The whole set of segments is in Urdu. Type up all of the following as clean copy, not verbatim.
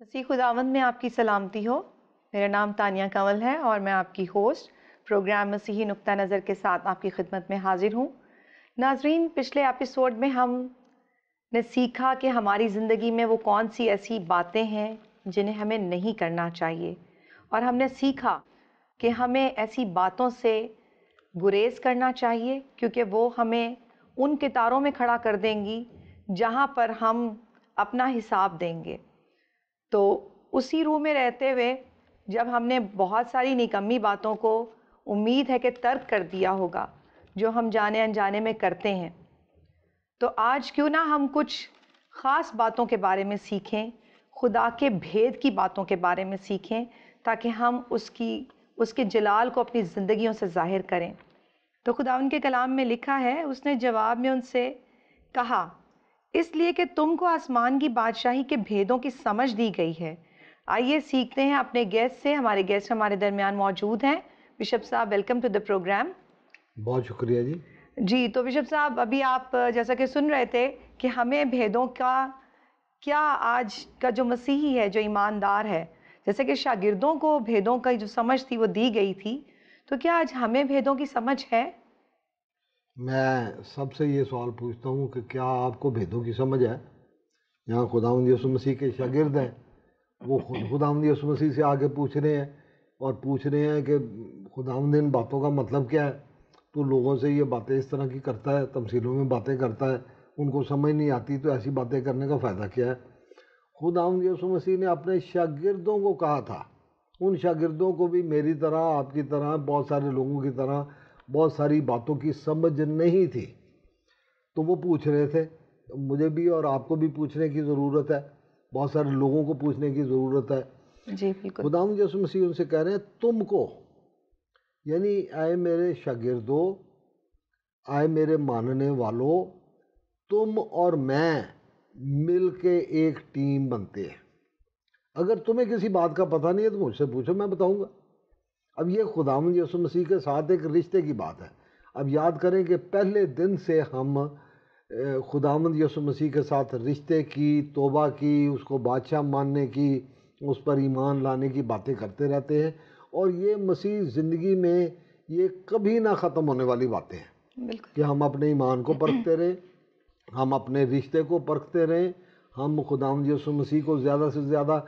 مسیح خداوند میں آپ کی سلامتی ہو۔ میرا نام تانیہ کنول ہے اور میں آپ کی ہوسٹ پروگرام مسیحی نقطہ نظر کے ساتھ آپ کی خدمت میں حاضر ہوں۔ ناظرین، پچھلے ایپیسوڈ میں ہم نے سیکھا کہ ہماری زندگی میں وہ کون سی ایسی باتیں ہیں جنہیں ہمیں نہیں کرنا چاہیے، اور ہم نے سیکھا کہ ہمیں ایسی باتوں سے گریز کرنا چاہیے کیونکہ وہ ہمیں ان کتاروں میں کھڑا کر دیں گی جہاں پر ہم اپنا حساب دیں گے۔ تو اسی روح میں رہتے ہوئے جب ہم نے بہت ساری نکمی باتوں کو امید ہے کہ ترک کر دیا ہوگا جو ہم جانے انجانے میں کرتے ہیں، تو آج کیوں نہ ہم کچھ خاص باتوں کے بارے میں سیکھیں، خدا کے بھید کی باتوں کے بارے میں سیکھیں، تاکہ ہم اس کے جلال کو اپنی زندگیوں سے ظاہر کریں۔ تو خدا ان کے کلام میں لکھا ہے، اس نے جواب میں ان سے کہا، اس لیے کہ تم کو آسمان کی بادشاہی کے بھیدوں کی سمجھ دی گئی ہے۔ آئیے سیکھتے ہیں اپنے گیسٹ سے۔ ہمارے گیسٹ ہمارے درمیان موجود ہیں۔ بشپ صاحب، ویلکم ٹو دا پروگرام۔ بہت شکریہ جی۔ جی، تو بشپ صاحب، ابھی آپ جیسا کہ سن رہے تھے کہ ہمیں بھیدوں کا کیا، آج کا جو مسیحی ہے، جو ایماندار ہے، جیسے کہ شاگردوں کو بھیدوں کا جو سمجھ تھی وہ دی گئی تھی، تو کیا آج ہمیں بھیدوں کی سمجھ ہے؟ میں سب سے یہ سوال پوچھتا ہوں کہ کیا آپ کو بھیدوں کی سمجھ ہے؟ یہاں خداوند یسوع مسیح کے شاگرد ہیں، وہ خداوند یسوع مسیح سے آگے پوچھ رہے ہیں اور پوچھ رہے ہیں کہ خداوند ان باتوں کا مطلب کیا ہے؟ تو لوگوں سے یہ باتیں اس طرح کی کرتا ہے، تمثیلوں میں باتیں کرتا ہے، ان کو سمجھ نہیں آتی، تو ایسی باتیں کرنے کا فائدہ کیا ہے؟ خداوند یسوع مسیح نے اپنے شاگردوں کو کہا تھا، ان شاگردوں کو بھی میری طرح، آپ کی طرح، بہت سارے لوگوں کی طرح بہت ساری باتوں کی سمجھ نہیں تھی، تو وہ پوچھ رہے تھے۔ مجھے بھی اور آپ کو بھی پوچھنے کی ضرورت ہے، بہت سارے لوگوں کو پوچھنے کی ضرورت ہے۔ جی بالکل۔ خداوند یسوع مسیح ان سے کہہ رہے ہیں، تم کو، یعنی اے میرے شاگردو، اے میرے ماننے والوں، تم اور میں مل کے ایک ٹیم بنتے ہیں۔ اگر تمہیں کسی بات کا پتہ نہیں ہے تو مجھ سے پوچھو، میں بتاؤں گا۔ اب یہ خداوند یسوع مسیح کے ساتھ ایک رشتے کی بات ہے۔ اب یاد کریں کہ پہلے دن سے ہم خداوند یسوع مسیح کے ساتھ رشتے کی، توبہ کی، اس کو بادشاہ ماننے کی، اس پر ایمان لانے کی باتیں کرتے رہتے ہیں، اور یہ مسیح زندگی میں یہ کبھی نہ ختم ہونے والی باتیں ہیں بالکل کہ ہم اپنے ایمان کو پرکھتے رہیں، ہم اپنے رشتے کو پرکھتے رہیں، ہم خداوند یسوع مسیح کو زیادہ سے زیادہ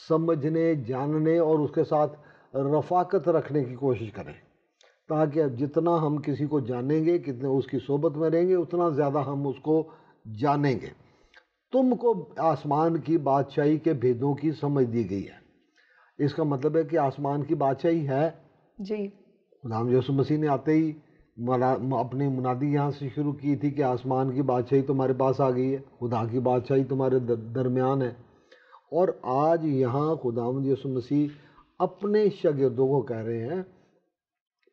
سمجھنے، جاننے اور اس کے ساتھ رفاقت رکھنے کی کوشش کریں، تاکہ جتنا ہم کسی کو جانیں گے، کتنے اس کی صحبت میں رہیں گے، اتنا زیادہ ہم اس کو جانیں گے۔ تم کو آسمان کی بادشاہی کے بھیدوں کی سمجھ دی گئی ہے۔ اس کا مطلب ہے کہ آسمان کی بادشاہی ہے۔ جی خداوند یسوع مسیح نے آتے ہی اپنی منادی یہاں سے شروع کی تھی کہ آسمان کی بادشاہی تمہارے پاس آ گئی ہے، خدا کی بادشاہی تمہارے درمیان ہے۔ اور آج یہاں خداوند یسوع مسیح اپنے شاگردوں کو کہہ رہے ہیں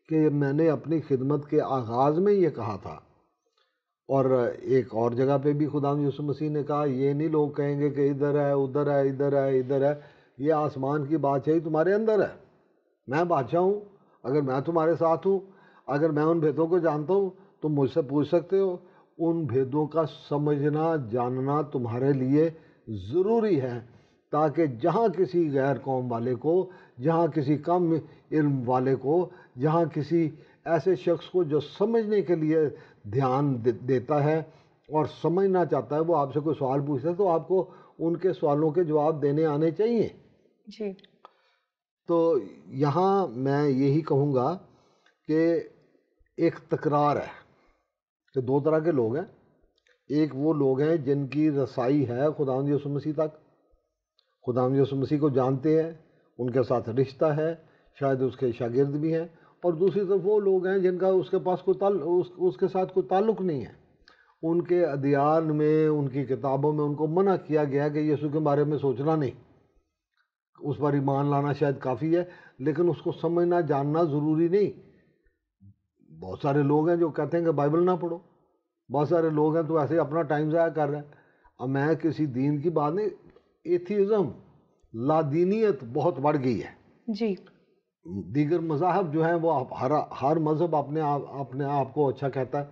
کہ میں نے اپنی خدمت کے آغاز میں یہ کہا تھا، اور ایک اور جگہ پہ بھی خداوند یسوع مسیح نے کہا، یہ نہیں لوگ کہیں گے کہ ادھر ہے، ادھر ہے، ادھر ہے، ادھر ہے، یہ آسمان کی بادشاہی تمہارے اندر ہے۔ میں بادشاہ ہوں، اگر میں تمہارے ساتھ ہوں، اگر میں ان بھیدوں کو جانتا ہوں، تم مجھ سے پوچھ سکتے ہو۔ ان بھیدوں کا سمجھنا، جاننا تمہارے لیے ضروری ہے، تاکہ جہاں کسی غیر قوم والے کو، جہاں کسی کم علم والے کو، جہاں کسی ایسے شخص کو جو سمجھنے کے لیے دھیان دیتا ہے اور سمجھنا چاہتا ہے، وہ آپ سے کوئی سوال پوچھتا ہے تو آپ کو ان کے سوالوں کے جواب دینے آنے چاہیے۔ جی تو یہاں میں یہی کہوں گا کہ ایک تکرار ہے کہ دو طرح کے لوگ ہیں۔ ایک وہ لوگ ہیں جن کی رسائی ہے خداوند یسوع مسیح تک، خداوند یسوع مسیح کو جانتے ہیں، ان کے ساتھ رشتہ ہے، شاید اس کے شاگرد بھی ہیں، اور دوسری طرف وہ لوگ ہیں جن کا اس کے پاس اس کے ساتھ کوئی تعلق نہیں ہے۔ ان کے ادیان میں، ان کی کتابوں میں ان کو منع کیا گیا کہ یسوع کے بارے میں سوچنا نہیں، اس پر ایمان لانا شاید کافی ہے، لیکن اس کو سمجھنا، جاننا ضروری نہیں۔ بہت سارے لوگ ہیں جو کہتے ہیں کہ بائبل نہ پڑھو، بہت سارے لوگ ہیں تو ایسے اپنا ٹائم ضائع کر رہے ہیں۔ اب میں کسی دین کی بات نہیں، ایتھیزم، لادینیت بہت بڑھ گئی ہے۔ جی دیگر مذاہب جو ہیں وہ ہر مذہب اپنے آپ کو اچھا کہتا ہے،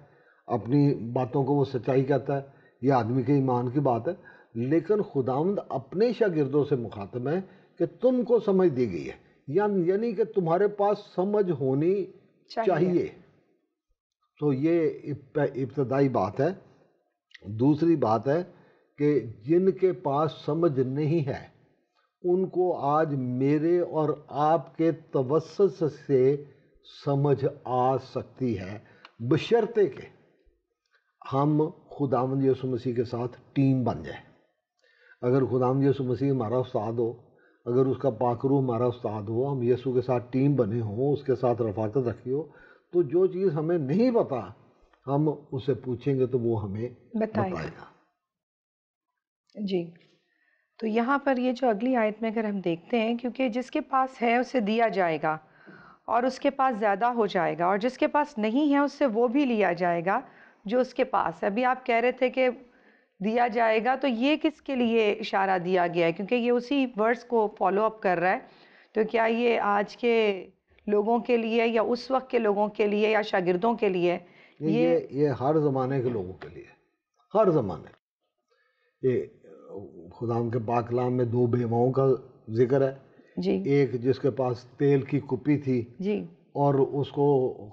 اپنی باتوں کو وہ سچائی کہتا ہے، یہ آدمی کے ایمان کی بات ہے، لیکن خداوند اپنے شاگردوں سے مخاطب ہے کہ تم کو سمجھ دی گئی ہے، یعنی کہ تمہارے پاس سمجھ ہونی چاہیے. تو یہ ابتدائی بات ہے. دوسری بات ہے کہ جن کے پاس سمجھ نہیں ہے ان کو آج میرے اور آپ کے توسط سے سمجھ آ سکتی ہے، بشرطے کہ ہم خداوند یسوع مسیح کے ساتھ ٹیم بن جائے. اگر خداوند یسوع مسیح ہمارا استاد ہو، اگر اس کا پاک روح ہمارا استاد ہو، ہم یسوع کے ساتھ ٹیم بنے ہوں، اس کے ساتھ رفاقت رکھی ہو، تو جو چیز ہمیں نہیں پتا ہم اسے پوچھیں گے تو وہ ہمیں بتائے گا. جی، تو یہاں پر یہ جو اگلی آیت میں اگر ہم دیکھتے ہیں، کیونکہ جس کے پاس ہے اسے دیا جائے گا اور اس کے پاس زیادہ ہو جائے گا، اور جس کے پاس نہیں ہے اس سے وہ بھی لیا جائے گا جو اس کے پاس ہے. ابھی آپ کہہ رہے تھے کہ دیا جائے گا، تو یہ کس کے لیے اشارہ دیا گیا ہے؟ کیونکہ یہ اسی ورڈز کو فالو اپ کر رہا ہے. تو کیا یہ آج کے لوگوں کے لیے یا اس وقت کے لوگوں کے لیے یا شاگردوں کے لیے؟ یہ ہر زمانے کے لوگوں کے لیے، ہر زمانے. یہ خداوند کے پاک کلام میں 2 بیواؤں کا ذکر ہے. جی. ایک جس کے پاس تیل کی کپی تھی، جی، اور اس کو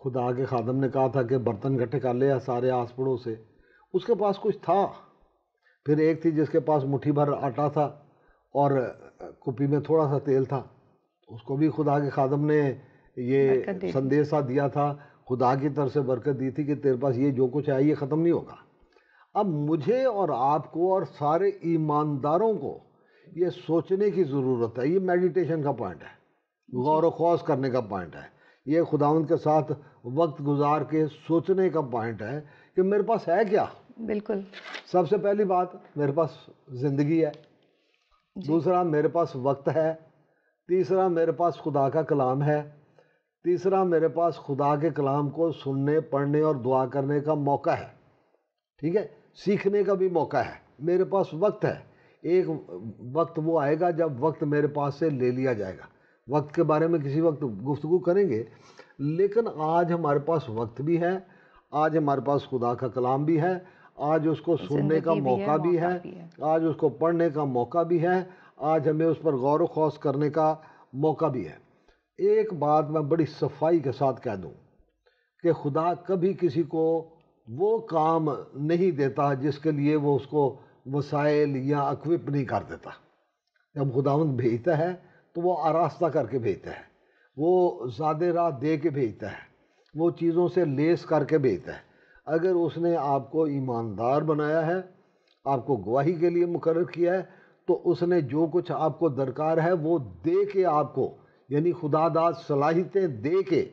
خدا کے خادم نے کہا تھا کہ برتن اکٹھے کر لے سارے آس پڑوس سے، اس کے پاس کچھ تھا. پھر ایک تھی جس کے پاس مٹھی بھر آٹا تھا اور کپی میں تھوڑا سا تیل تھا. اس کو بھی خدا کے خادم نے یہ سندیشہ دیا تھا، خدا کی طرف سے برکت دی تھی کہ تیرے پاس یہ جو کچھ ہے یہ ختم نہیں ہوگا. اب مجھے اور آپ کو اور سارے ایمانداروں کو یہ سوچنے کی ضرورت ہے. یہ میڈیٹیشن کا پوائنٹ ہے، غور و خوض کرنے کا پوائنٹ ہے. یہ خداوند کے ساتھ وقت گزار کے سوچنے کا پوائنٹ ہے کہ میرے پاس ہے کیا. بالکل. سب سے پہلی بات، میرے پاس زندگی ہے. دوسرا، میرے پاس وقت ہے. تیسرا، میرے پاس خدا کا کلام ہے. تیسرا، میرے پاس خدا کے کلام کو سننے، پڑھنے اور دعا کرنے کا موقع ہے. ٹھیک ہے، سیکھنے کا بھی موقع ہے. میرے پاس وقت ہے. ایک وقت وہ آئے گا جب وقت میرے پاس سے لے لیا جائے گا. وقت کے بارے میں کسی وقت گفتگو کریں گے، لیکن آج ہمارے پاس وقت بھی ہے، آج ہمارے پاس خدا کا کلام بھی ہے، آج اس کو سننے کا موقع بھی ہے، آج اس کو پڑھنے کا موقع بھی ہے، آج ہمیں اس پر غور و خوض کرنے کا موقع بھی ہے. ایک بات میں بڑی صفائی کے ساتھ کہہ دوں کہ خدا کبھی کسی کو وہ کام نہیں دیتا جس کے لیے وہ اس کو وسائل یا اکوپ نہیں کر دیتا. جب خداوند بھیجتا ہے تو وہ آراستہ کر کے بھیجتا ہے، وہ زیادہ راہ دے کے بھیجتا ہے، وہ چیزوں سے لیس کر کے بھیجتا ہے. اگر اس نے آپ کو ایماندار بنایا ہے، آپ کو گواہی کے لیے مقرر کیا ہے، تو اس نے جو کچھ آپ کو درکار ہے وہ دے کے آپ کو، یعنی خدا داد صلاحیتیں دے کے،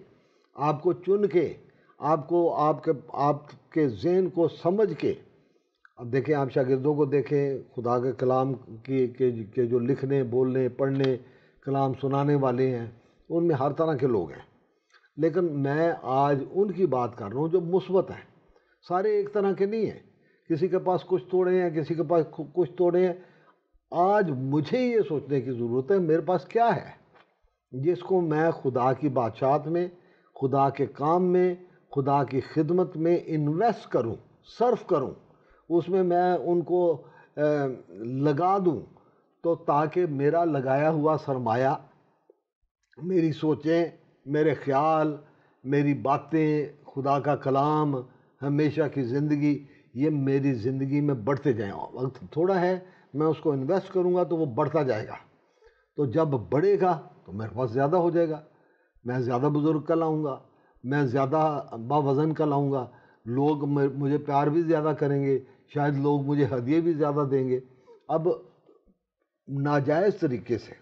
آپ کو چن کے، آپ کو آپ کے ذہن کو سمجھ کے. اب دیکھیں، آپ شاگردوں کو دیکھیں، خدا کے کلام کے جو لکھنے، بولنے، پڑھنے، کلام سنانے والے ہیں، ان میں ہر طرح کے لوگ ہیں. لیکن میں آج ان کی بات کر رہا ہوں جو مثبت ہیں. سارے ایک طرح کے نہیں ہیں. کسی کے پاس کچھ توڑے ہیں، کسی کے پاس کچھ توڑے ہیں. آج مجھے یہ سوچنے کی ضرورت ہے میرے پاس کیا ہے جس کو میں خدا کی بادشاہت میں، خدا کے کام میں، خدا کی خدمت میں انویسٹ کروں، صرف کروں، اس میں ان کو لگا دوں، تو تاکہ میرا لگایا ہوا سرمایہ، میری سوچیں، میرے خیال، میری باتیں، خدا کا کلام، ہمیشہ کی زندگی، یہ میری زندگی میں بڑھتے جائیں. وقت تھوڑا ہے، میں اس کو انویسٹ کروں گا تو وہ بڑھتا جائے گا. تو جب بڑھے گا تو میرے پاس زیادہ ہو جائے گا. میں زیادہ بزرگ کا لاؤں گا، میں زیادہ باوزن کا لاؤں گا، لوگ مجھے پیار بھی زیادہ کریں گے، شاید لوگ مجھے ہدیے بھی زیادہ دیں گے. اب ناجائز طریقے سے،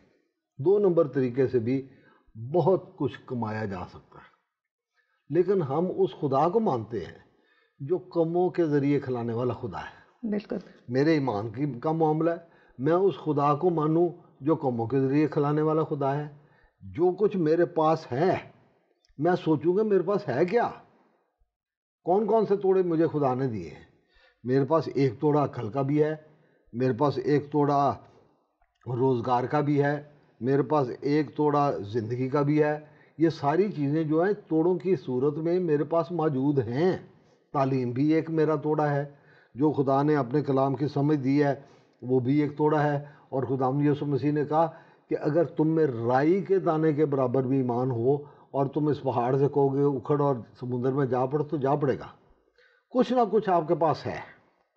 2 نمبر طریقے سے بھی بہت کچھ کمایا جا سکتا ہے. لیکن ہم اس خدا کو مانتے ہیں جو کموں کے ذریعے کھلانے والا خدا ہے. بالکل. میرے ایمان کا معاملہ ہے، میں اس خدا کو مانوں جو کموں کے ذریعے کھلانے والا خدا ہے. جو کچھ میرے پاس ہے، میں سوچوں گا میرے پاس ہے کیا. کون کون سے توڑے مجھے خدا نے دیے ہیں. میرے پاس 1 توڑا عقل کا بھی ہے، میرے پاس 1 توڑا روزگار کا بھی ہے، میرے پاس 1 توڑا زندگی کا بھی ہے. یہ ساری چیزیں جو ہیں توڑوں کی صورت میں میرے پاس موجود ہیں. تعلیم بھی ایک میرا توڑا ہے جو خدا نے اپنے کلام کی سمجھ دی ہے. وہ بھی ایک توڑا ہے. اور خداوند یسوع مسیح نے کہا کہ اگر تم میں رائی کے دانے کے برابر بھی ایمان ہو اور تم اس پہاڑ سے کہو گے اکھڑ اور سمندر میں جا پڑ تو جا پڑے گا. کچھ نہ کچھ آپ کے پاس ہے،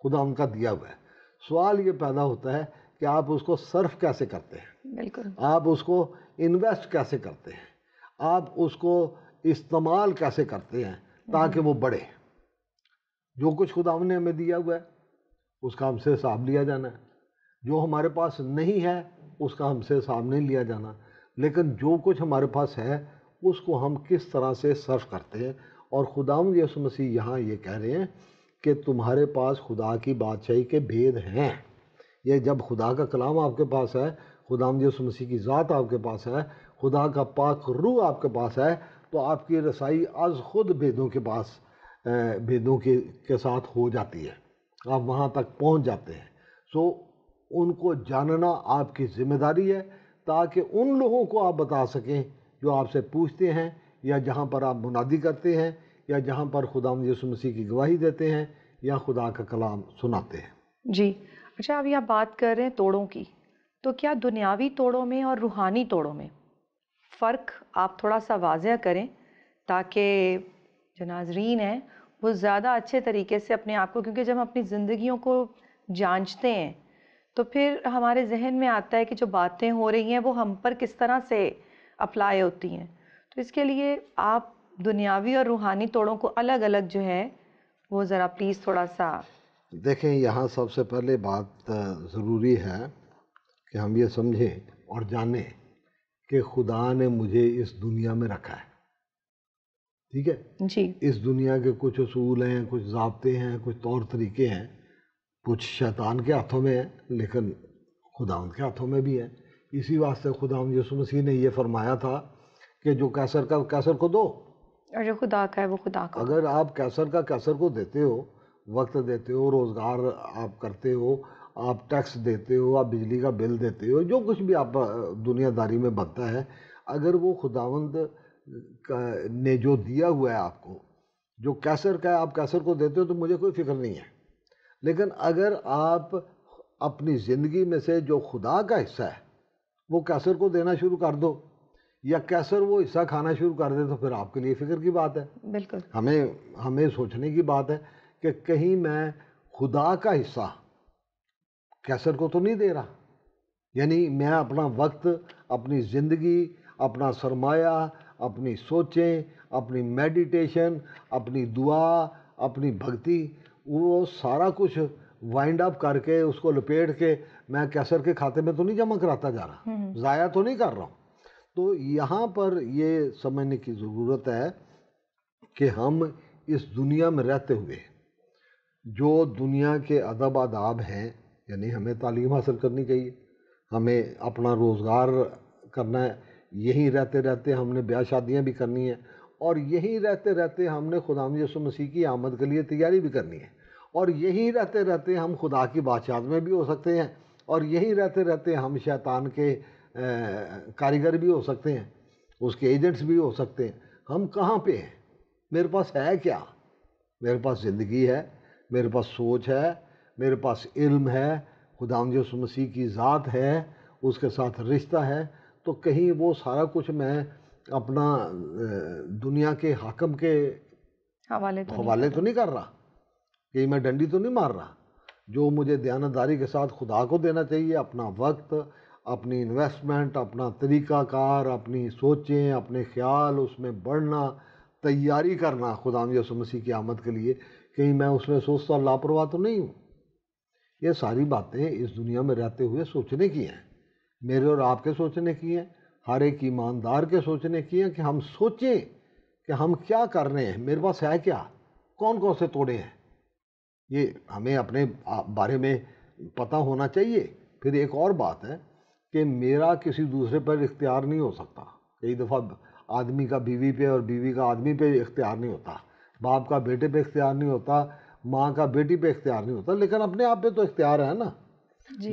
خدا ان کا دیا ہوا ہے. سوال یہ پیدا ہوتا ہے کہ آپ اس کو صرف کیسے کرتے ہیں، بالکل. آپ اس کو انویسٹ کیسے کرتے ہیں، آپ اس کو استعمال کیسے کرتے ہیں تاکہ وہ بڑھے. جو کچھ خدا نے ہمیں دیا ہوا ہے اس کا ہم سے حساب لیا جانا ہے. جو ہمارے پاس نہیں ہے اس کا ہم سے حساب نہیں لیا جانا. لیکن جو کچھ ہمارے پاس ہے اس کو ہم کس طرح سے صرف کرتے ہیں. اور خداوند یسوع مسیح یہاں یہ کہہ رہے ہیں کہ تمہارے پاس خدا کی بادشاہی کے بھید ہیں. یہ جب خدا کا کلام آپ کے پاس ہے، خداوند یسوع مسیح کی ذات آپ کے پاس ہے، خدا کا پاک روح آپ کے پاس ہے، تو آپ کی رسائی از خود بھیدوں کے پاس بھیدوں کے ساتھ ہو جاتی ہے. آپ وہاں تک پہنچ جاتے ہیں. سو ان کو جاننا آپ کی ذمہ داری ہے تاکہ ان لوگوں کو آپ بتا سکیں جو آپ سے پوچھتے ہیں، یا جہاں پر آپ منادی کرتے ہیں، یا جہاں پر خداوند یسوع مسیح کی گواہی دیتے ہیں، یا خدا کا کلام سناتے ہیں. جی. اچھا، ابھی آپ بات کر رہے ہیں توڑوں کی، تو کیا دنیاوی توڑوں میں اور روحانی توڑوں میں فرق آپ تھوڑا سا واضح کریں تاکہ جو ناظرین ہیں وہ زیادہ اچھے طریقے سے اپنے آپ کو، کیونکہ جب ہم اپنی زندگیوں کو جانچتے ہیں تو پھر ہمارے ذہن میں آتا ہے کہ جو باتیں ہو رہی ہیں وہ ہم پر کس طرح سے اپلائی ہوتی ہیں. تو اس کے لیے آپ دنیاوی اور روحانی توڑوں کو الگ الگ جو ہے وہ ذرا پلیز تھوڑا سا. دیکھیں، یہاں سب سے پہلے بات ضروری ہے کہ ہم یہ سمجھیں اور جانیں کہ خدا نے مجھے اس دنیا میں رکھا ہے. ٹھیک ہے؟ جی. اس دنیا کے کچھ اصول ہیں، کچھ ضابطے ہیں، کچھ طور طریقے ہیں، کچھ شیطان کے ہاتھوں میں ہیں لیکن خداوند کے ہاتھوں میں بھی ہیں. اسی واسطے خداوند یسوع مسیح نے یہ فرمایا تھا کہ جو کیسر کا کیسر کو دو، اور جو خدا کا ہے وہ خدا کا. اگر آپ کیسر کا کیسر کو دیتے ہو، وقت دیتے ہو، روزگار آپ کرتے ہو، آپ ٹیکس دیتے ہو، آپ بجلی کا بل دیتے ہو، جو کچھ بھی آپ دنیا داری میں بنتا ہے، اگر وہ خداوند نے جو دیا ہوا ہے آپ کو، جو کیسر کا ہے آپ کیسر کو دیتے ہو تو مجھے کوئی فکر نہیں ہے. لیکن اگر آپ اپنی زندگی میں سے جو خدا کا حصہ ہے وہ کیسر کو دینا شروع کر دو، یا کیسر وہ حصہ کھانا شروع کر دے، تو پھر آپ کے لیے فکر کی بات ہے. بالکل. ہمیں سوچنے کی بات ہے کہ کہیں میں خدا کا حصہ کیسر کو تو نہیں دے رہا. یعنی میں اپنا وقت، اپنی زندگی، اپنا سرمایہ، اپنی سوچیں، اپنی میڈیٹیشن، اپنی دعا، اپنی بھکتی، وہ سارا کچھ وائنڈ اپ کر کے اس کو لپیٹ کے میں کیسر کے کھاتے میں تو نہیں جمع کراتا جا رہا، ضائع تو نہیں کر رہا ہوں. تو یہاں پر یہ سمجھنے کی ضرورت ہے کہ ہم اس دنیا میں رہتے ہوئے جو دنیا کے ادب آداب ہیں، یعنی ہمیں تعلیم حاصل کرنی چاہیے، ہمیں اپنا روزگار کرنا ہے، یہیں رہتے رہتے ہم نے بیاہ شادیاں بھی کرنی ہیں، اور یہیں رہتے رہتے ہم نے خداوند یسوع مسیح کی آمد کے لیے تیاری بھی کرنی ہے، اور یہیں رہتے رہتے ہم خدا کی بادشاہت میں بھی ہو سکتے ہیں، اور یہیں رہتے رہتے ہم شیطان کے کاریگر بھی ہو سکتے ہیں، اس کے ایجنٹس بھی ہو سکتے ہیں. ہم کہاں پہ ہیں؟ میرے پاس ہے کیا؟ میرے پاس زندگی ہے، میرے پاس سوچ ہے، میرے پاس علم ہے، خداوند یسوع مسیح کی ذات ہے، اس کے ساتھ رشتہ ہے. تو کہیں وہ سارا کچھ میں اپنا دنیا کے حاکم کے حوالے تو نہیں کر رہا، کہیں میں ڈنڈی تو نہیں مار رہا. جو مجھے دیانتداری کے ساتھ خدا کو دینا چاہیے، اپنا وقت، اپنی انویسٹمنٹ، اپنا طریقہ کار، اپنی سوچیں، اپنے خیال، اس میں بڑھنا، تیاری کرنا خداوند یسوع مسیح کی آمد کے لیے، کہیں میں اس میں سوچتا لاپرواہ تو نہیں ہوں. یہ ساری باتیں اس دنیا میں رہتے ہوئے سوچنے کی ہیں، میرے اور آپ کے سوچنے کی ہیں، ہر ایک ایماندار کے سوچنے کی ہیں، کہ ہم سوچیں کہ ہم کیا کر رہے ہیں، میرے پاس ہے کیا، کون کون سے توڑے ہیں. یہ ہمیں اپنے بارے میں پتہ ہونا چاہیے. پھر ایک اور بات ہے کہ میرا کسی دوسرے پر اختیار نہیں ہو سکتا. کئی دفعہ آدمی کا بیوی پہ اور بیوی کا آدمی پہ اختیار نہیں ہوتا، باپ کا بیٹے پہ اختیار نہیں ہوتا، ماں کا بیٹی پہ اختیار نہیں ہوتا، لیکن اپنے آپ پہ تو اختیار ہے نا.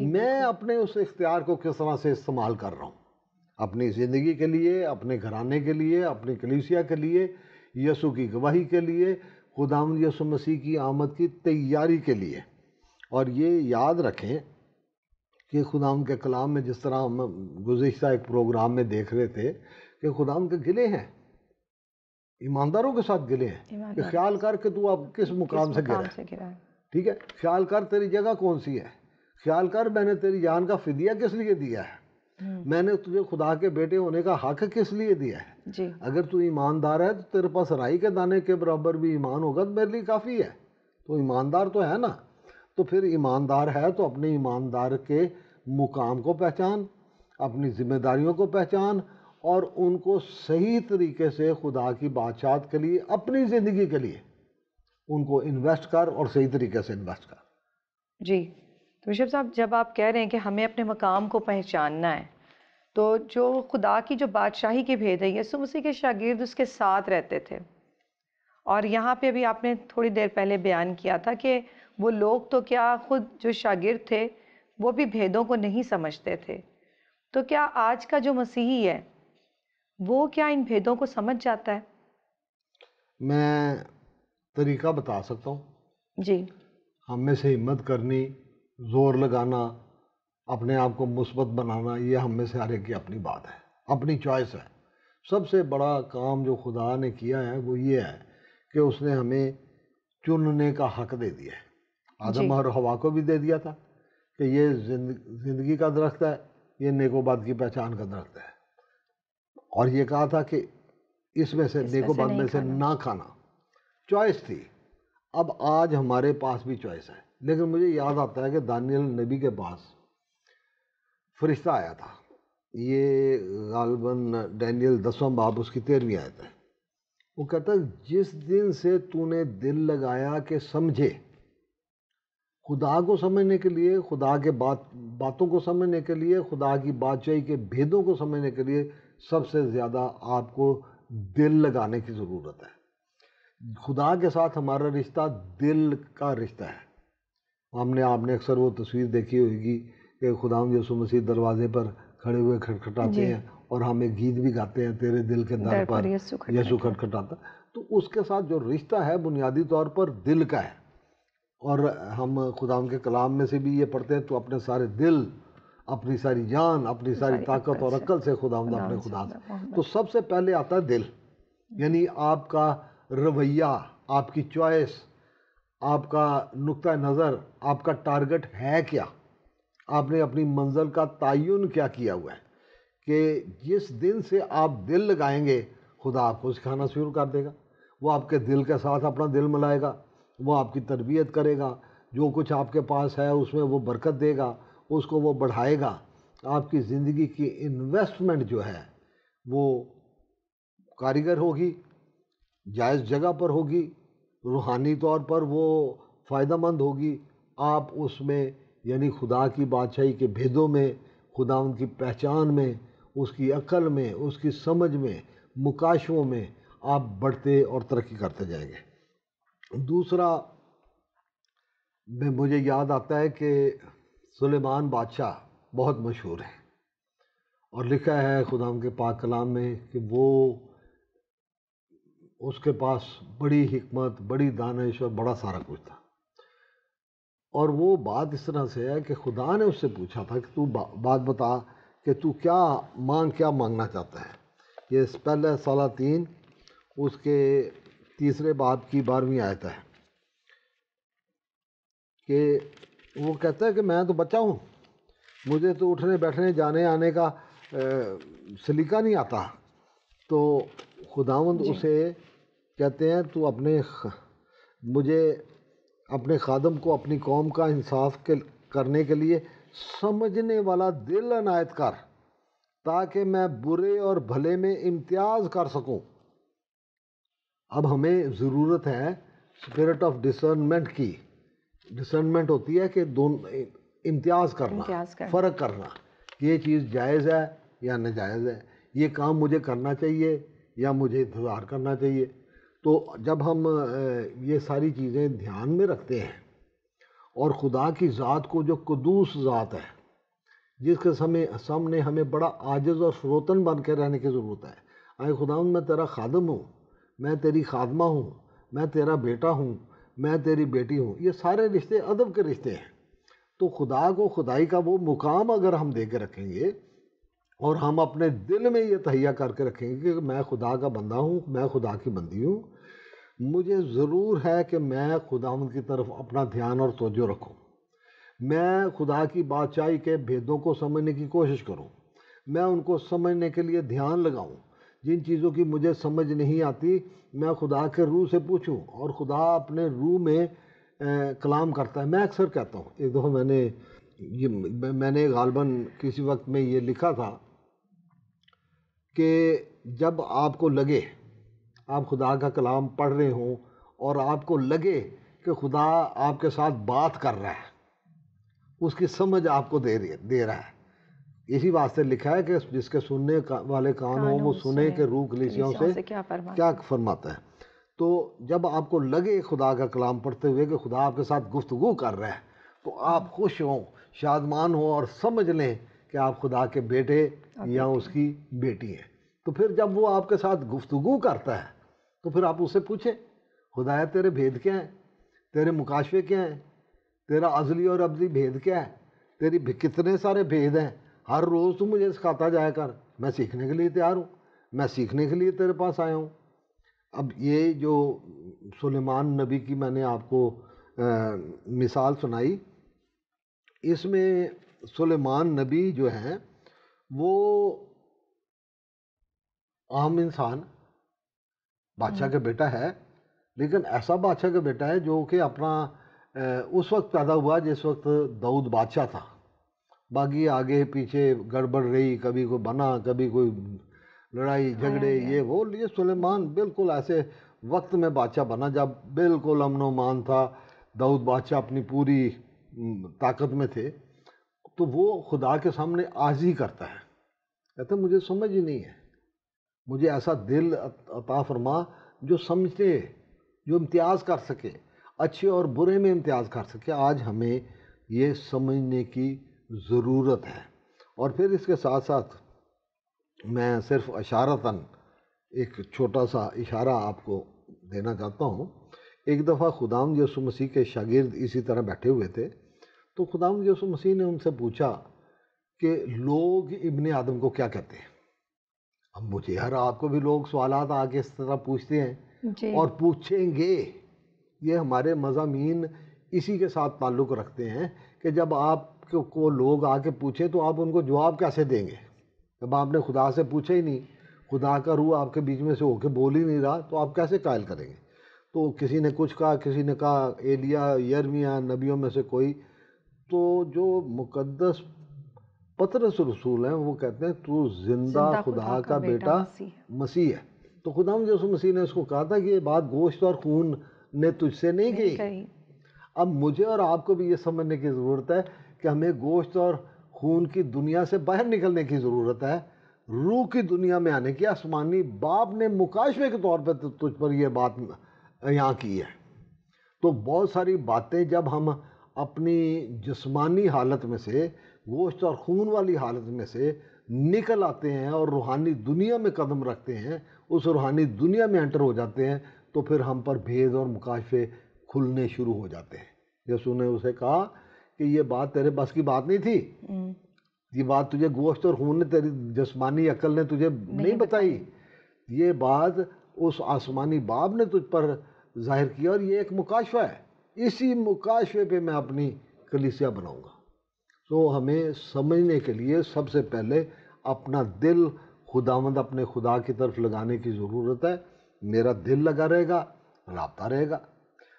میں اپنے اس اختیار کو کس طرح سے استعمال کر رہا ہوں، اپنی زندگی کے لیے، اپنے گھرانے کے لیے، اپنی کلیسیا کے لیے، یسوع کی گواہی کے لیے، خداوند یسوع مسیح کی آمد کی تیاری کے لیے. اور یہ یاد رکھیں کہ خداوند کے کلام میں جس طرح ہم گزشتہ ایک پروگرام میں دیکھ رہے تھے کہ خداوند کے گلے ہیں، ایمانداروں کے ساتھ گلے ہیں کہ خیال کر کہ تو اب کس مقام سے گرا ہے، ٹھیک ہے، خیال کر تیری جگہ کون سی ہے، خیال کر میں نے تیری جان کا فدیہ کس لیے دیا ہے، میں نے تجھے خدا کے بیٹے ہونے کا حق کس لیے دیا ہے، اگر تو ایماندار ہے تو تیرے پاس رائی کے دانے کے برابر بھی ایمان ہوگا تو میرے لیے کافی ہے، تو ایماندار تو ہے نا، تو پھر ایماندار ہے تو اپنے ایماندار کے مقام کو پہچان، اپنی ذمہ داریوں کو پہچان اور ان کو صحیح طریقے سے خدا کی بادشاہت کے لیے، اپنی زندگی کے لیے ان کو انویسٹ کر اور صحیح طریقے سے انویسٹ کر۔ جی تو بشپ صاحب، جب آپ کہہ رہے ہیں کہ ہمیں اپنے مقام کو پہچاننا ہے، تو جو خدا کی جو بادشاہی کی بھیج ہے، یسوع مسیح کے شاگرد اس کے ساتھ رہتے تھے، اور یہاں پہ بھی آپ نے تھوڑی دیر پہلے بیان کیا تھا کہ وہ لوگ تو کیا، خود جو شاگرد تھے وہ بھی بھیدوں کو نہیں سمجھتے تھے، تو کیا آج کا جو مسیحی ہے وہ کیا ان بھیدوں کو سمجھ جاتا ہے؟ میں طریقہ بتا سکتا ہوں، جی، ہم میں سے ہمت کرنی، زور لگانا، اپنے آپ کو مثبت بنانا، یہ ہم میں سے ہر ایک کی اپنی بات ہے، اپنی چوائس ہے۔ سب سے بڑا کام جو خدا نے کیا ہے وہ یہ ہے کہ اس نے ہمیں چننے کا حق دے دیا ہے۔ آدم اور حوا کو بھی دے دیا تھا کہ یہ زندگی کا درخت ہے، یہ نیک و بد کی پہچان کا درخت ہے، اور یہ کہا تھا کہ اس میں سے نیک و بد میں سے نہ کھانا، چوائس تھی۔ اب آج ہمارے پاس بھی چوائس ہے، لیکن مجھے یاد آتا ہے کہ دانیال نبی کے پاس فرشتہ آیا تھا، یہ غالباً ڈینیل 10واں باب اس کی 13ویں آیت ہے۔ وہ کہتا ہے جس دن سے تو نے دل لگایا کہ سمجھے، خدا کو سمجھنے کے لیے، خدا کے باتوں کو سمجھنے کے لیے، خدا کی بادشاہی کے بھیدوں کو سمجھنے کے لیے سب سے زیادہ آپ کو دل لگانے کی ضرورت ہے۔ خدا کے ساتھ ہمارا رشتہ دل کا رشتہ ہے۔ آپ نے اکثر وہ تصویر دیکھی ہوگی کہ خداوند یسوع مسیح دروازے پر کھڑے ہوئے کھٹکھٹاتے ہیں اور ہم ایک گیت بھی گاتے ہیں، تیرے دل کے در پر یسوع کھٹکھٹاتا۔ تو اس کے ساتھ جو رشتہ ہے بنیادی طور پر دل کا ہے، اور ہم خداوند کے کلام میں سے بھی یہ پڑھتے ہیں تو اپنے سارے دل، اپنی ساری جان، اپنی ساری طاقت اور عقل سے خداوند اپنے خدا سے۔ تو سب سے پہلے آتا ہے دل، یعنی آپ کا رویہ، آپ کی چوائس، آپ کا نقطہ نظر، آپ کا ٹارگٹ ہے کیا، آپ نے اپنی منزل کا تعین کیا کیا ہوا ہے کہ جس دن سے آپ دل لگائیں گے خدا آپ کو سکھانا شروع کر دے گا، وہ آپ کے دل کے ساتھ اپنا دل ملائے گا، وہ آپ کی تربیت کرے گا، جو کچھ آپ کے پاس ہے اس میں وہ برکت دے گا، اس کو وہ بڑھائے گا۔ آپ کی زندگی کی انویسٹمنٹ جو ہے وہ کاریگر ہوگی، جائز جگہ پر ہوگی، روحانی طور پر وہ فائدہ مند ہوگی۔ آپ اس میں یعنی خدا کی بادشاہی کے بھیدوں میں، خداوند کی پہچان میں، اس کی عقل میں، اس کی سمجھ میں، مکاشفوں میں آپ بڑھتے اور ترقی کرتے جائیں گے۔ دوسرا مجھے یاد آتا ہے کہ سلیمان بادشاہ بہت مشہور ہے، اور لکھا ہے خداوند کے پاک کلام میں کہ وہ اس کے پاس بڑی حکمت، بڑی دانش اور بڑا سارا کچھ تھا، اور وہ بات اس طرح سے ہے کہ خدا نے اس سے پوچھا تھا کہ تو بات بتا کہ تو کیا مانگنا چاہتا ہے۔ یہ پہلے سالہ 3 اس کے 3 باب کی 12ویں آیت ہے کہ وہ کہتا ہے کہ میں تو بچہ ہوں، مجھے تو اٹھنے بیٹھنے جانے آنے کا سلیقہ نہیں آتا، تو خداوند اسے کہتے ہیں تو مجھے اپنے خادم کو اپنی قوم کا انصاف کرنے کے لیے سمجھنے والا دل عنایت کر، تاکہ میں برے اور بھلے میں امتیاز کر سکوں۔ اب ہمیں ضرورت ہے اسپرٹ آف ڈسرنمنٹ کی۔ ڈسرنمنٹ ہوتی ہے کہ امتیاز کرنا، فرق کرنا، یہ چیز جائز ہے یا ناجائز ہے، یہ کام مجھے کرنا چاہیے یا مجھے انتظار کرنا چاہیے۔ تو جب ہم یہ ساری چیزیں دھیان میں رکھتے ہیں اور خدا کی ذات کو جو قدوس ذات ہے، جس کے سامنے ہمیں بڑا عاجز اور فروتن بن کے رہنے کی ضرورت ہے، اے خداوند میں تیرا خادم ہوں، میں تیری خادمہ ہوں، میں تیرا بیٹا ہوں، میں تیری بیٹی ہوں، یہ سارے رشتے ادب کے رشتے ہیں، تو خدا کو خدائی کا وہ مقام اگر ہم دے کے رکھیں گے اور ہم اپنے دل میں یہ تہیہ کر کے رکھیں گے کہ میں خدا کا بندہ ہوں، میں خدا کی بندی ہوں، مجھے ضرور ہے کہ میں خداوند کی طرف اپنا دھیان اور توجہ رکھوں، میں خدا کی بادشاہی کے بھیدوں کو سمجھنے کی کوشش کروں، میں ان کو سمجھنے کے لیے دھیان لگاؤں، جن چیزوں کی مجھے سمجھ نہیں آتی میں خدا کے روح سے پوچھوں، اور خدا اپنے روح میں کلام کرتا ہے۔ میں اکثر کہتا ہوں، ایک دفعہ میں نے غالباً کسی وقت میں یہ لکھا تھا کہ جب آپ کو لگے آپ خدا کا کلام پڑھ رہے ہوں اور آپ کو لگے کہ خدا آپ کے ساتھ بات کر رہا ہے، اس کی سمجھ آپ کو دے رہا ہے، اسی واسطے لکھا ہے کہ جس کے سننے والے کان ہوں وہ سنیں کہ روح کلیسیوں سے کیا فرماتا ہے۔ تو جب آپ کو لگے خدا کا کلام پڑھتے ہوئے کہ خدا آپ کے ساتھ گفتگو کر رہا ہے، تو آپ خوش ہوں، شادمان ہوں اور سمجھ لیں کہ آپ خدا کے بیٹے یا اس کی بیٹی ہیں۔ تو پھر جب وہ آپ کے ساتھ گفتگو کرتا ہے تو پھر آپ اس سے پوچھیں، خدایا تیرے بھید کیا ہیں، تیرے مکاشفے کیا ہیں، تیرا ازلی اور ابدی بھید کیا ہے، تیری کتنے سارے بھید ہیں، ہر روز تو مجھے سکھاتا جایا کر، میں سیکھنے کے لیے تیار ہوں، میں سیکھنے کے لیے تیرے پاس آیا ہوں۔ اب یہ جو سلیمان نبی کی میں نے آپ کو مثال سنائی، اس میں سلیمان نبی جو ہیں وہ عام انسان بادشاہ کا بیٹا ہے، لیکن ایسا بادشاہ کا بیٹا ہے جو کہ اپنا اس وقت پیدا ہوا جس وقت داؤد بادشاہ تھا، باقی آگے پیچھے گڑبڑ رہی، کبھی کوئی بنا، کبھی کوئی لڑائی جھگڑے یہ وہ، یہ سلیمان بالکل ایسے وقت میں بادشاہ بنا جب بالکل امن و امان تھا، داؤد بادشاہ اپنی پوری طاقت میں تھے۔ تو وہ خدا کے سامنے عاجزی کرتا ہے، کہتا ہے مجھے سمجھ ہی نہیں ہے، مجھے ایسا دل عطا فرما جو سمجھے، جو امتیاز کر سکے، اچھے اور برے میں امتیاز کر سکے۔ آج ہمیں یہ سمجھنے کی ضرورت ہے۔ اور پھر اس کے ساتھ ساتھ میں صرف اشارتاً ایک چھوٹا سا اشارہ آپ کو دینا چاہتا ہوں۔ ایک دفعہ خداوند یسوع مسیح کے شاگرد اسی طرح بیٹھے ہوئے تھے، تو خداوند یسوع مسیح نے ان سے پوچھا کہ لوگ ابن آدم کو کیا کہتے ہیں؟ اب مجھے یار آپ کو بھی لوگ سوالات آگے اس طرح پوچھتے ہیں اور پوچھیں گے، یہ ہمارے مضامین اسی کے ساتھ تعلق رکھتے ہیں کہ جب آپ کو لوگ آ کے پوچھیں تو آپ ان کو جواب کیسے دیں گے؟ جب آپ نے خدا سے پوچھا ہی نہیں، خدا کا روح آپ کے بیچ میں سے ہو کے بول ہی نہیں رہا، تو آپ کیسے قائل کریں گے؟ تو کسی نے کچھ کہا، کسی نے کہا ایلیا، یرمیہ، نبیوں میں سے کوئی۔ تو جو مقدس پطرس رسول ہیں وہ کہتے ہیں تو زندہ خدا کا بیٹا مسیح ہے۔ تو خداوند یسوع مسیح نے اس کو کہا تھا کہ یہ بات گوشت اور خون نے تجھ سے نہیں کہی۔ اب مجھے اور آپ کو بھی یہ سمجھنے کی ضرورت ہے کہ ہمیں گوشت اور خون کی دنیا سے باہر نکلنے کی ضرورت ہے، روح کی دنیا میں آنے کی۔ آسمانی باپ نے مکاشفے کے طور پہ تجھ پر یہ بات یہاں کی ہے۔ تو بہت ساری باتیں جب ہم اپنی جسمانی حالت میں سے، گوشت اور خون والی حالت میں سے نکل آتے ہیں اور روحانی دنیا میں قدم رکھتے ہیں، اس روحانی دنیا میں انٹر ہو جاتے ہیں، تو پھر ہم پر بھید اور مکاشفے کھلنے شروع ہو جاتے ہیں۔ یسوع نے اسے کہا کہ یہ بات تیرے بس کی بات نہیں تھی، یہ بات تجھے گوشت اور خون نے، تیری جسمانی عقل نے تجھے نہیں بتائی، یہ بات اس آسمانی باپ نے تجھ پر ظاہر کیا، اور یہ ایک مکاشفہ ہے، اسی مکاشفے پہ میں اپنی کلیسیا بناؤں گا۔ تو ہمیں سمجھنے کے لیے سب سے پہلے اپنا دل خداوند اپنے خدا کی طرف لگانے کی ضرورت ہے۔ میرا دل لگا رہے گا، رابطہ رہے گا،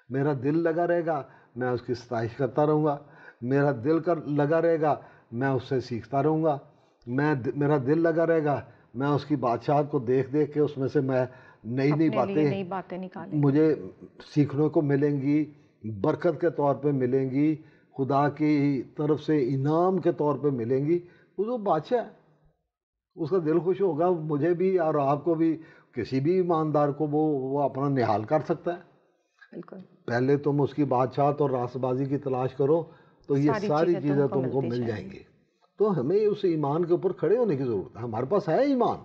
میرا دل لگا رہے گا، میں اس کی ستائش کرتا رہوں گا، میرا دل لگا رہے گا، میں اس سے سیکھتا رہوں گا، میرا دل لگا رہے گا، میں اس کی بادشاہت کو دیکھ دیکھ کے اس میں سے میں نئی باتیں مجھے سیکھنے کو ملیں گی، برکت کے طور پہ ملیں گی، خدا کی طرف سے انعام کے طور پہ ملیں گی۔ وہ بادشاہ ہے، اس کا دل خوش ہوگا، مجھے بھی اور آپ کو بھی، کسی بھی ایماندار کو وہ اپنا نہال کر سکتا ہے۔ پہلے تم اس کی بادشاہت اور راست بازی کی تلاش کرو تو یہ ساری چیزیں تم کو مل جائیں گی۔ تو ہمیں اس ایمان کے اوپر کھڑے ہونے کی ضرورت ہے۔ ہمارے پاس ہے ایمان،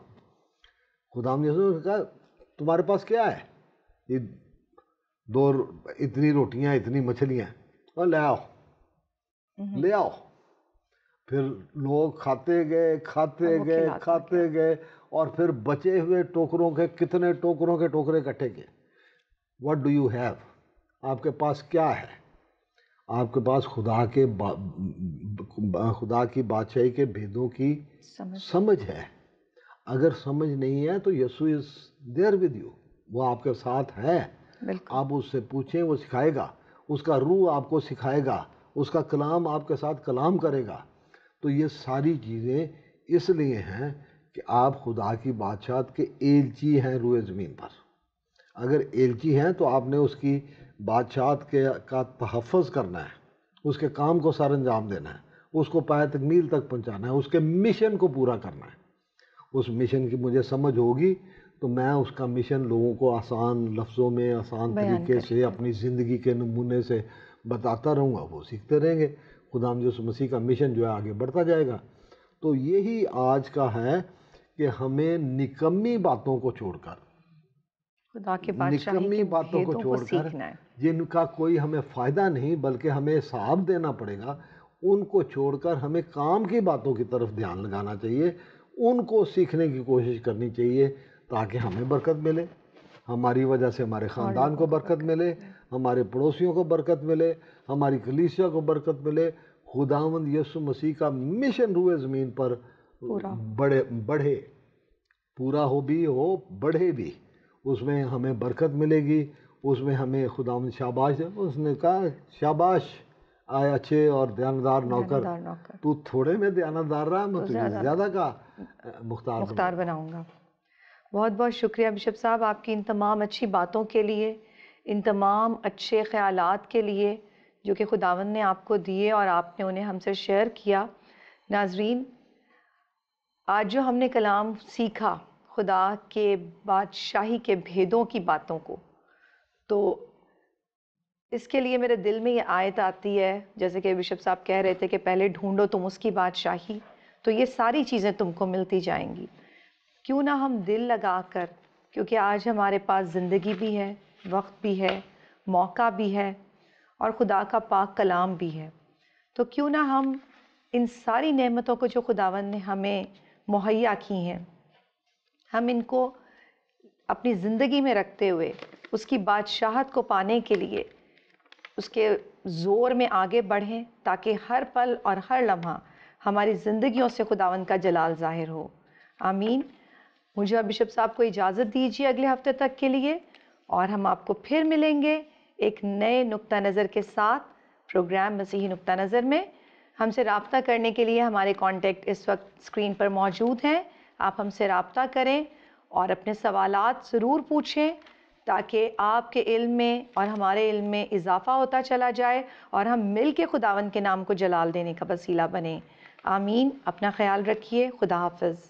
خدا نے کہا تمہارے پاس کیا ہے؟ یہ اتنی روٹیاں، اتنی مچھلیاں، اور لے آؤ۔ لے آؤ. پھر لوگ کھاتے گئے اور پھر بچے ہوئے ٹوکروں کے کتنے ٹوکروں کے ٹوکرے اکٹھے کیے. What do you have? آپ کے پاس کیا ہے؟ آپ کے پاس خدا کی بادشاہی کے بھیدوں کی سمجھ ہے. اگر سمجھ نہیں ہے تو یسوع از دیئر ود یو، وہ آپ کے ساتھ ہے. آپ اس سے پوچھیں، وہ سکھائے گا. اس کا روح آپ کو سکھائے گا، اس کا کلام آپ کے ساتھ کلام کرے گا. تو یہ ساری چیزیں اس لیے ہیں کہ آپ خدا کی بادشاہت کے ایلچی ہیں روئے زمین پر. اگر ایلچی ہیں تو آپ نے اس کی بادشاہت کا تحفظ کرنا ہے، اس کے کام کو سر انجام دینا ہے، اس کو پایہ تکمیل تک پہنچانا ہے، اس کے مشن کو پورا کرنا ہے. اس مشن کی مجھے سمجھ ہوگی تو میں اس کا مشن لوگوں کو آسان لفظوں میں، آسان طریقے سے، اپنی زندگی کے نمونے سے بتاتا رہوں گا. وہ سیکھتے رہیں گے. خدا یسوع مسیح کا مشن جو ہے آگے بڑھتا جائے گا. تو یہی آج کا ہے کہ ہمیں نکمی باتوں کو چھوڑ کر، خدا کے نکمی باتوں کو چھوڑ کر جن کا کوئی ہمیں فائدہ نہیں بلکہ ہمیں حساب دینا پڑے گا، ان کو چھوڑ کر ہمیں کام کی باتوں کی طرف دھیان لگانا چاہیے. ان کو سیکھنے کی کوشش کرنی چاہیے تاکہ ہمیں برکت ملے، ہماری وجہ سے ہمارے خاندان کو برکت ملے، ہمارے پڑوسیوں کو برکت ملے، ہماری کلیسیا کو برکت ملے. خداوند یسوع مسیح کا مشن روئے زمین پر بڑھے، پورا ہو بڑھے بھی. اس میں ہمیں برکت ملے گی. اس میں ہمیں خداوند شاباش، اس نے کہا شاباش آئے اچھے اور دیانتدار نوکر، تو تھوڑے میں دیانتدار رہا، میں تجھے زیادہ کا مختار بناؤں گا. بہت بہت شکریہ بشپ صاحب آپ کی ان تمام اچھی باتوں کے لیے، ان تمام اچھے خیالات کے لیے جو کہ خداوند نے آپ کو دیے اور آپ نے انہیں ہم سے شیئر کیا. ناظرین، آج جو ہم نے کلام سیکھا خدا کے بادشاہی کے بھیدوں کی باتوں کو، تو اس کے لیے میرے دل میں یہ آیت آتی ہے، جیسے کہ بشپ صاحب کہہ رہے تھے کہ پہلے ڈھونڈو تم اس کی بادشاہی تو یہ ساری چیزیں تم کو ملتی جائیں گی. کیوں نہ ہم دل لگا کر، کیونکہ آج ہمارے پاس زندگی بھی ہے، وقت بھی ہے، موقع بھی ہے اور خدا کا پاک کلام بھی ہے، تو کیوں نہ ہم ان ساری نعمتوں کو جو خداوند نے ہمیں مہیا کی ہیں، ہم ان کو اپنی زندگی میں رکھتے ہوئے اس کی بادشاہت کو پانے کے لیے اس کے زور میں آگے بڑھیں، تاکہ ہر پل اور ہر لمحہ ہماری زندگیوں سے خداوند کا جلال ظاہر ہو. آمین. مجھے اور بشپ صاحب کو اجازت دیجیے اگلے ہفتے تک کے لیے، اور ہم آپ کو پھر ملیں گے ایک نئے نقطہ نظر کے ساتھ پروگرام مسیحی نقطہ نظر میں. ہم سے رابطہ کرنے کے لیے ہمارے کانٹیکٹ اس وقت اسکرین پر موجود ہیں. آپ ہم سے رابطہ کریں اور اپنے سوالات ضرور پوچھیں تاکہ آپ کے علم میں اور ہمارے علم میں اضافہ ہوتا چلا جائے اور ہم مل کے خداوند کے نام کو جلال دینے کا وسیلہ بنیں. آمین. اپنا خیال رکھیے. خدا حافظ.